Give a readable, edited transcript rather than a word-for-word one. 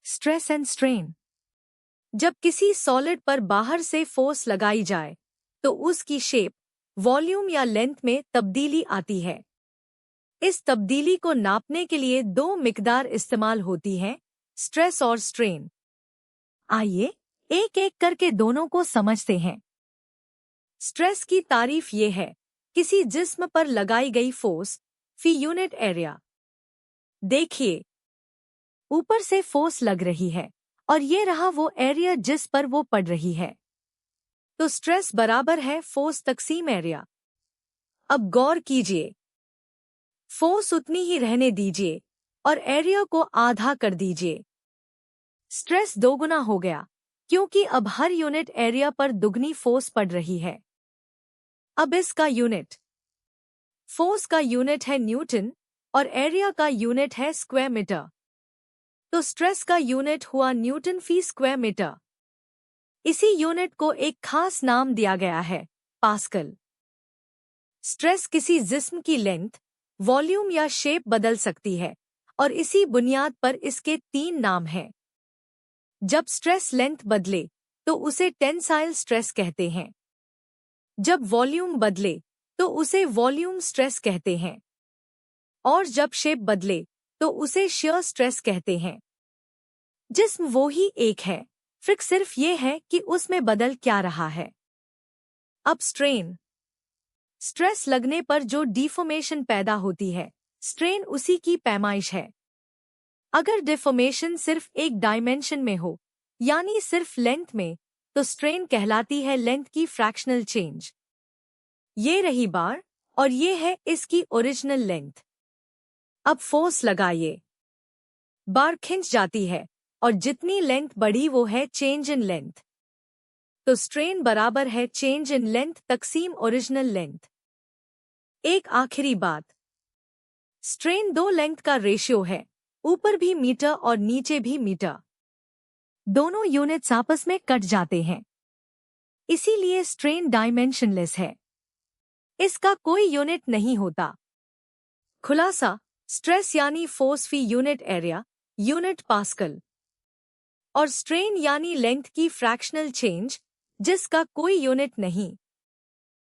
Stress and strain. जब किसी solid पर बाहर से फोर्स लगाई जाए तो उसकी शेप, वॉल्यूम या लेंथ में तब्दीली आती है। इस तब्दीली को नापने के लिए दो मिकदार इस्तेमाल होती हैं, स्ट्रेस और स्ट्रेन। आइए एक एक करके दोनों को समझते हैं। स्ट्रेस की तारीफ ये है, किसी जिस्म पर लगाई गई फोर्स फी यूनिट एरिया। देखिए, ऊपर से फोर्स लग रही है और ये रहा वो एरिया जिस पर वो पड़ रही है। तो स्ट्रेस बराबर है फोर्स तकसीम एरिया। अब गौर कीजिए, फोर्स उतनी ही रहने दीजिए और एरिया को आधा कर दीजिए। स्ट्रेस दोगुना हो गया क्योंकि अब हर यूनिट एरिया पर दुगनी फोर्स पड़ रही है। अब इसका यूनिट, फोर्स का यूनिट है न्यूटन और एरिया का यूनिट है स्क्वायर मीटर। तो स्ट्रेस का यूनिट हुआ न्यूटन फी स्क्वायर मीटर। इसी यूनिट को एक खास नाम दिया गया है, पास्कल। स्ट्रेस किसी जिस्म की लेंथ, वॉल्यूम या शेप बदल सकती है और इसी बुनियाद पर इसके 3 नाम हैं। जब स्ट्रेस लेंथ बदले तो उसे टेंसाइल स्ट्रेस कहते हैं। जब वॉल्यूम बदले तो उसे वॉल्यूम स्ट्रेस कहते हैं। और जब शेप बदले तो उसे शियर स्ट्रेस कहते हैं। जिस्म वो ही एक है, फर्क सिर्फ ये है कि उसमें बदल क्या रहा है। अब स्ट्रेन। स्ट्रेस लगने पर जो डिफॉर्मेशन पैदा होती है, स्ट्रेन उसी की पैमाइश है। अगर डिफॉर्मेशन सिर्फ एक डायमेंशन में हो, यानी सिर्फ लेंथ में, तो स्ट्रेन कहलाती है लेंथ की फ्रैक्शनल चेंज। ये रही बार और ये है इसकी ओरिजिनल लेंथ। अब फोर्स लगाइए, बार खिंच जाती है और जितनी लेंथ बढ़ी वो है चेंज इन लेंथ। तो स्ट्रेन बराबर है चेंज इन लेंथ तकसीम ओरिजिनल लेंथ। एक आखिरी बात, स्ट्रेन 2 लेंथ का रेशियो है, ऊपर भी मीटर और नीचे भी मीटर। दोनों यूनिट्स आपस में कट जाते हैं, इसीलिए स्ट्रेन डायमेंशनलेस है। इसका कोई यूनिट नहीं होता। खुलासा, स्ट्रेस यानी फोर्स फी यूनिट एरिया, यूनिट पास्कल, और स्ट्रेन यानी लेंथ की फ्रैक्शनल चेंज, जिसका कोई यूनिट नहीं।